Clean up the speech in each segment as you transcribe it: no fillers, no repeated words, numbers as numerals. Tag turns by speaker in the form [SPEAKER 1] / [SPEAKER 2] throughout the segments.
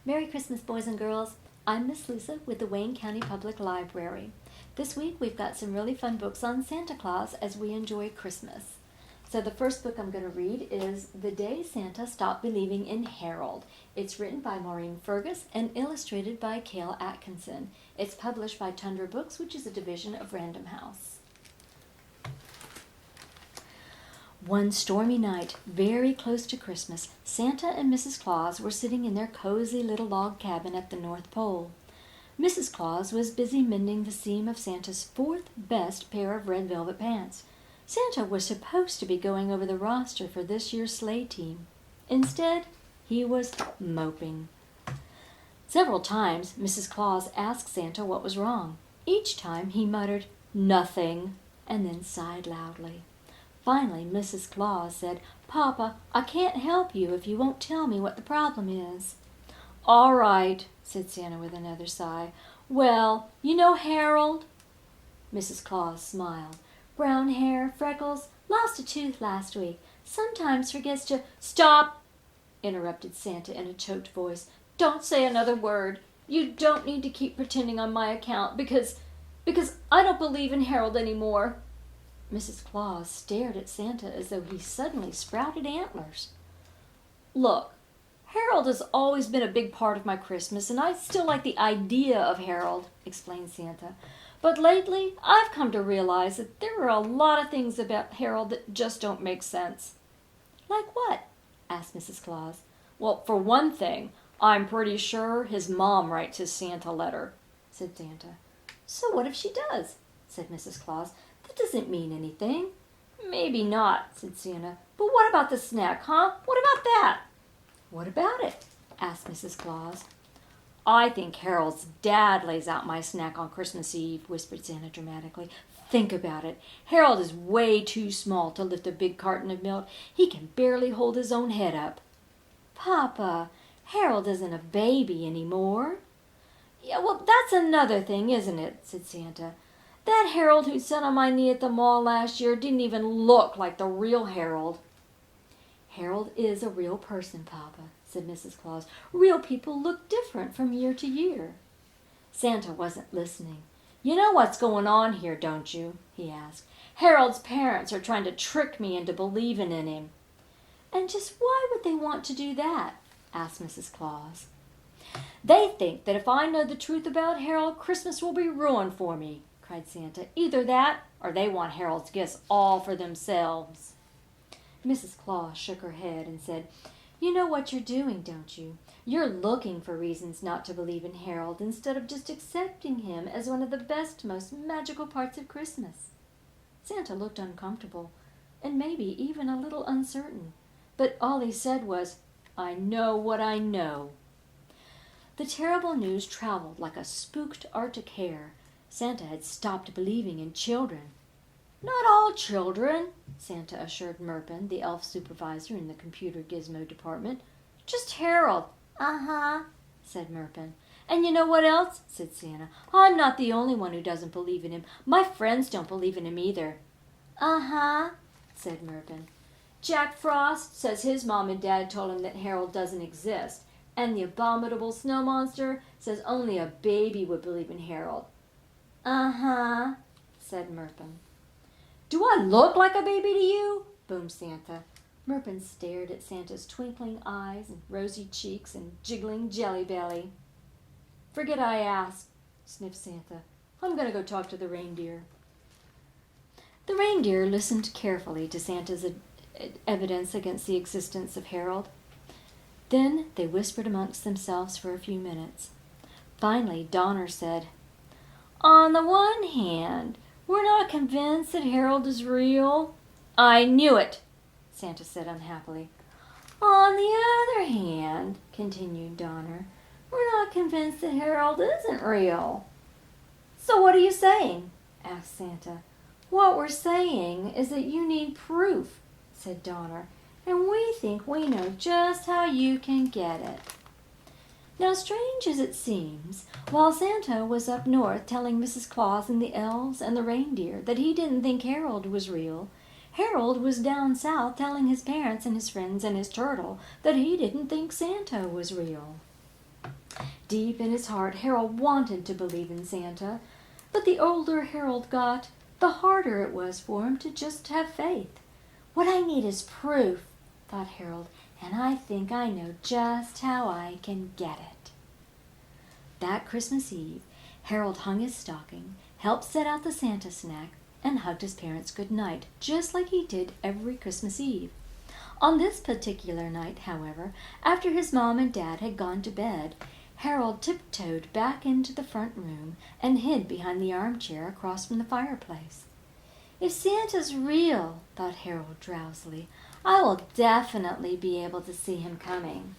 [SPEAKER 1] Merry Christmas, boys and girls. I'm Miss Lisa with the Wayne County Public Library. This week we've got some really fun books on Santa Claus as we enjoy Christmas. So the first book I'm going to read is The Day Santa Stopped Believing in Harold. It's written by Maureen Fergus and illustrated by Cale Atkinson. It's published by Tundra Books, which is a division of Random House. One stormy night, very close to Christmas, Santa and Mrs. Claus were sitting in their cozy little log cabin at the North Pole. Mrs. Claus was busy mending the seam of Santa's fourth best pair of red velvet pants. Santa was supposed to be going over the roster for this year's sleigh team. Instead, he was moping. Several times, Mrs. Claus asked Santa what was wrong. Each time, he muttered, "Nothing," and then sighed loudly. Finally, Mrs. Claus said, "Papa, I can't help you if you won't tell me what the problem is." "All right," said Santa with another sigh. "Well, you know Harold?" Mrs. Claus smiled. "Brown hair, freckles, lost a tooth last week. Sometimes forgets to—" "Stop!" interrupted Santa in a choked voice. "Don't say another word. You don't need to keep pretending on my account because I don't believe in Harold anymore." Mrs. Claus stared at Santa as though he suddenly sprouted antlers. "Look, Harold has always been a big part of my Christmas, and I still like the idea of Harold," explained Santa. "But lately, I've come to realize that there are a lot of things about Harold that just don't make sense." "Like what?" asked Mrs. Claus. "Well, for one thing, I'm pretty sure his mom writes his Santa letter," said Santa. "So what if she does?" said Mrs. Claus. "That doesn't mean anything." "Maybe not," said Santa. "But what about the snack, huh? What about that?" "What about it?" asked Mrs. Claus. "I think Harold's dad lays out my snack on Christmas Eve," whispered Santa dramatically. "Think about it. Harold is way too small to lift a big carton of milk. He can barely hold his own head up." "Papa, Harold isn't a baby anymore." "Yeah, well, that's another thing, isn't it?" said Santa. "That Harold who sat on my knee at the mall last year didn't even look like the real Harold." "Harold is a real person, Papa," said Mrs. Claus. "Real people look different from year to year." Santa wasn't listening. "You know what's going on here, don't you?" he asked. "Harold's parents are trying to trick me into believing in him." "And just why would they want to do that?" asked Mrs. Claus. "They think that if I know the truth about Harold, Christmas will be ruined for me," cried Santa. "Either that, or they want Harold's gifts all for themselves." Mrs. Claus shook her head and said, "You know what you're doing, don't you? You're looking for reasons not to believe in Harold instead of just accepting him as one of the best, most magical parts of Christmas." Santa looked uncomfortable and maybe even a little uncertain, but all he said was, "I know what I know." The terrible news traveled like a spooked Arctic hare. Santa had stopped believing in children. "Not all children," Santa assured Merpin, the elf supervisor in the computer gizmo department. "Just Harold." "Uh-huh," said Merpin. "And you know what else?" said Santa. "I'm not the only one who doesn't believe in him. My friends don't believe in him either." "Uh-huh," said Merpin. "Jack Frost says his mom and dad told him that Harold doesn't exist, and the abominable snow monster says only a baby would believe in Harold." "Uh-huh," said Merpin. "Do I look like a baby to you?" boomed Santa. Merpin stared at Santa's twinkling eyes and rosy cheeks and jiggling jelly belly. "Forget I asked," sniffed Santa. "I'm going to go talk to the reindeer." The reindeer listened carefully to Santa's evidence against the existence of Harold. Then they whispered amongst themselves for a few minutes. Finally, Donner said, "On the one hand, we're not convinced that Harold is real." "I knew it," Santa said unhappily. "On the other hand," continued Donner, "we're not convinced that Harold isn't real." "So what are you saying?" asked Santa. "What we're saying is that you need proof," said Donner, "and we think we know just how you can get it." Now, strange as it seems, while Santa was up north telling Mrs. Claus and the elves and the reindeer that he didn't think Harold was real, Harold was down south telling his parents and his friends and his turtle that he didn't think Santa was real. Deep in his heart, Harold wanted to believe in Santa, but the older Harold got, the harder it was for him to just have faith. "What I need is proof," thought Harold, "and I think I know just how I can get it." That Christmas Eve, Harold hung his stocking, helped set out the Santa snack, and hugged his parents good night, just like he did every Christmas Eve. On this particular night, however, after his mom and dad had gone to bed, Harold tiptoed back into the front room and hid behind the armchair across from the fireplace. "If Santa's real," thought Harold drowsily, "I will definitely be able to see him coming."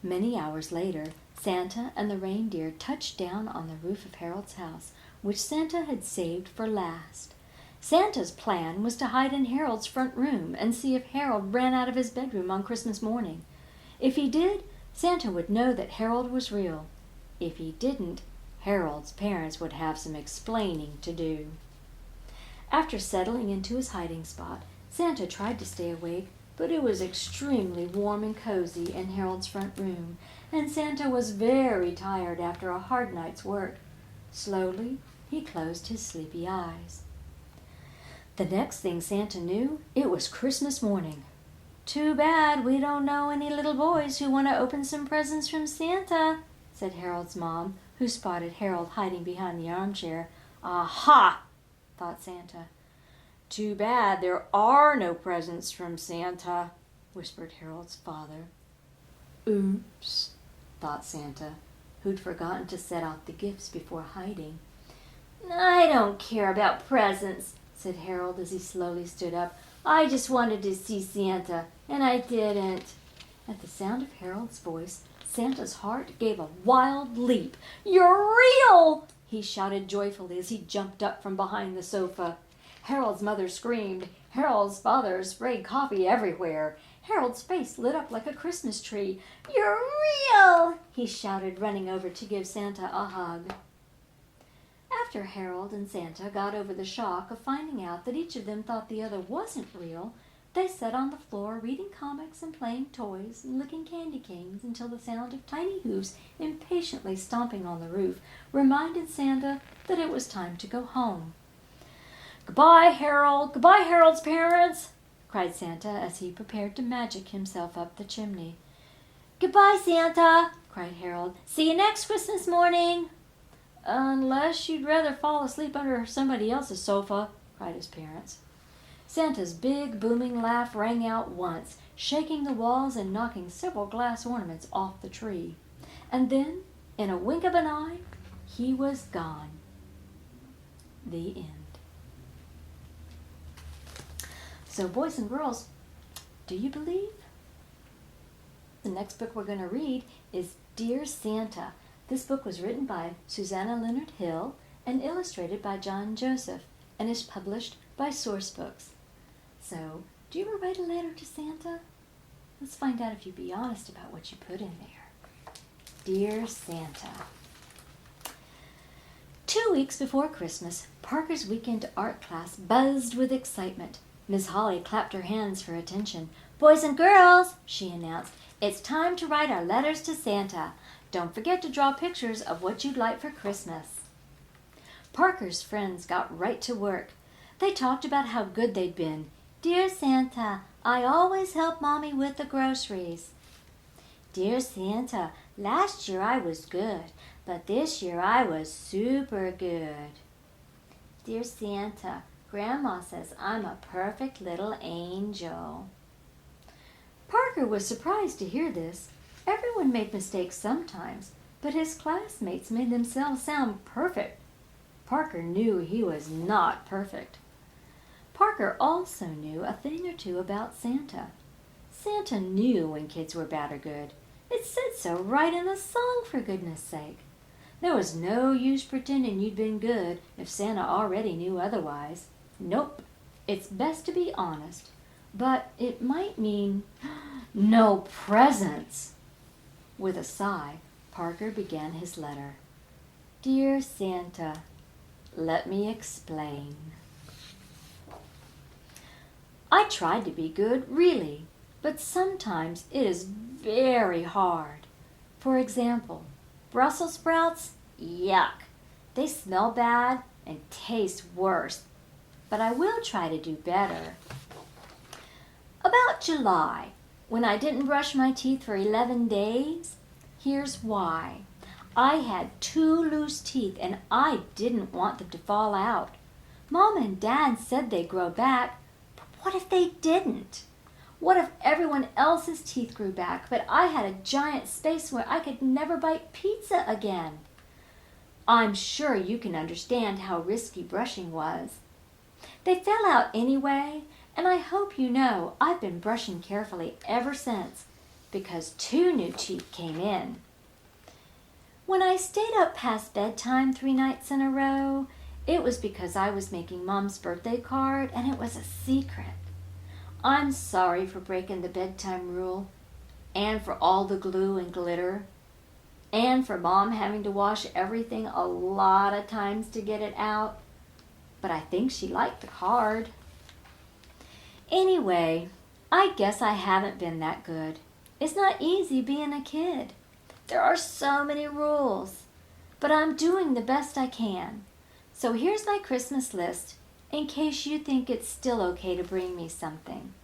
[SPEAKER 1] Many hours later, Santa and the reindeer touched down on the roof of Harold's house, which Santa had saved for last. Santa's plan was to hide in Harold's front room and see if Harold ran out of his bedroom on Christmas morning. If he did, Santa would know that Harold was real. If he didn't, Harold's parents would have some explaining to do. After settling into his hiding spot, Santa tried to stay awake, but it was extremely warm and cozy in Harold's front room, and Santa was very tired after a hard night's work. Slowly, he closed his sleepy eyes. The next thing Santa knew, it was Christmas morning. "Too bad we don't know any little boys who want to open some presents from Santa," said Harold's mom, who spotted Harold hiding behind the armchair. "Aha!" thought Santa. "Too bad there are no presents from Santa," whispered Harold's father. "Oops," thought Santa, who'd forgotten to set out the gifts before hiding. "I don't care about presents," said Harold as he slowly stood up. "I just wanted to see Santa, and I didn't." At the sound of Harold's voice, Santa's heart gave a wild leap. "You're real!" he shouted joyfully as he jumped up from behind the sofa. Harold's mother screamed. Harold's father sprayed coffee everywhere. Harold's face lit up like a Christmas tree. "You're real!" he shouted, running over to give Santa a hug. After Harold and Santa got over the shock of finding out that each of them thought the other wasn't real, they sat on the floor reading comics and playing toys and licking candy canes until the sound of tiny hooves impatiently stomping on the roof reminded Santa that it was time to go home. "Goodbye, Harold! Goodbye, Harold's parents!" cried Santa as he prepared to magic himself up the chimney. "Goodbye, Santa!" cried Harold. "See you next Christmas morning!" "Unless you'd rather fall asleep under somebody else's sofa," cried his parents. Santa's big, booming laugh rang out once, shaking the walls and knocking several glass ornaments off the tree. And then, in a wink of an eye, he was gone. The end. So, boys and girls, do you believe? The next book we're going to read is Dear Santa. This book was written by Susanna Leonard Hill and illustrated by John Joseph and is published by Sourcebooks. So, do you ever write a letter to Santa? Let's find out if you be honest about what you put in there. Dear Santa. 2 weeks before Christmas, Parker's weekend art class buzzed with excitement. Miss Holly clapped her hands for attention. "Boys and girls," she announced, "it's time to write our letters to Santa. Don't forget to draw pictures of what you'd like for Christmas." Parker's friends got right to work. They talked about how good they'd been. "Dear Santa, I always help Mommy with the groceries." "Dear Santa, last year I was good, but this year I was super good." "Dear Santa, Grandma says I'm a perfect little angel." Parker was surprised to hear this. Everyone made mistakes sometimes, but his classmates made themselves sound perfect. Parker knew he was not perfect. Parker also knew a thing or two about Santa. Santa knew when kids were bad or good. It said so right in the song, for goodness sake. There was no use pretending you'd been good if Santa already knew otherwise. Nope, it's best to be honest, but it might mean no presents. With a sigh, Parker began his letter. "Dear Santa, let me explain." I tried to be good, really, but sometimes it is very hard. For example, Brussels sprouts? Yuck! They smell bad and taste worse, but I will try to do better. About July, when I didn't brush my teeth for 11 days, here's why. I had 2 loose teeth and I didn't want them to fall out. Mom and Dad said they'd grow back, but what if they didn't? What if everyone else's teeth grew back, but I had a giant space where I could never bite pizza again? I'm sure you can understand how risky brushing was. They fell out anyway, and I hope you know I've been brushing carefully ever since, because 2 new teeth came in. When I stayed up past bedtime 3 nights in a row, it was because I was making Mom's birthday card, and it was a secret. I'm sorry for breaking the bedtime rule, and for all the glue and glitter, and for Mom having to wash everything a lot of times to get it out, but I think she liked the card. Anyway, I guess I haven't been that good. It's not easy being a kid. There are so many rules, but I'm doing the best I can. So here's my Christmas list, in case you think it's still okay to bring me something.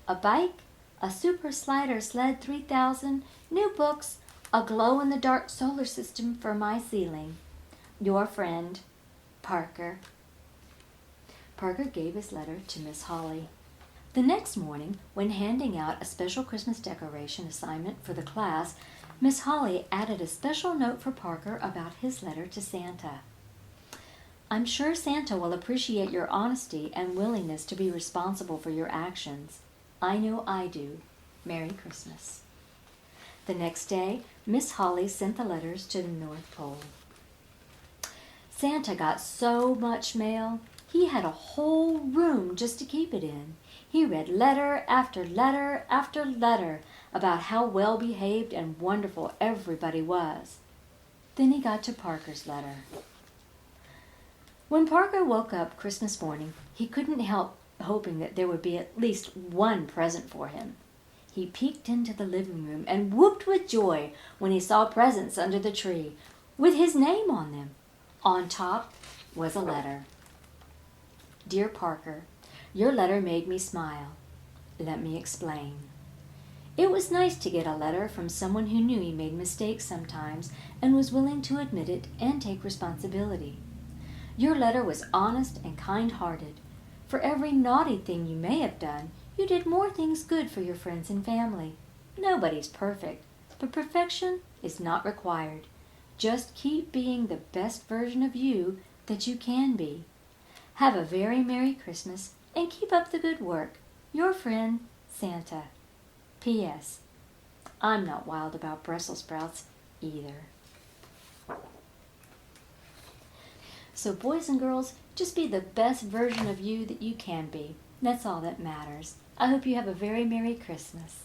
[SPEAKER 1] A bike, a Super Slider Sled 3000, new books, a glow-in-the-dark solar system for my ceiling. Your friend, Parker. Parker gave his letter to Miss Holly. The next morning, when handing out a special Christmas decoration assignment for the class, Miss Holly added a special note for Parker about his letter to Santa. I'm sure Santa will appreciate your honesty and willingness to be responsible for your actions. I know I do. Merry Christmas. The next day, Miss Holly sent the letters to the North Pole. Santa got so much mail, he had a whole room just to keep it in. He read letter after letter after letter about how well-behaved and wonderful everybody was. Then he got to Parker's letter. When Parker woke up Christmas morning, he couldn't help hoping that there would be at least one present for him. He peeked into the living room and whooped with joy when he saw presents under the tree, with his name on them. On top was a letter. Dear Parker, your letter made me smile. Let me explain. It was nice to get a letter from someone who knew he made mistakes sometimes and was willing to admit it and take responsibility. Your letter was honest and kind-hearted. For every naughty thing you may have done, you did more things good for your friends and family. Nobody's perfect, but perfection is not required. Just keep being the best version of you that you can be. Have a very Merry Christmas and keep up the good work. Your friend, Santa. P.S. I'm not wild about Brussels sprouts either. So boys and girls, just be the best version of you that you can be. That's all that matters. I hope you have a very Merry Christmas.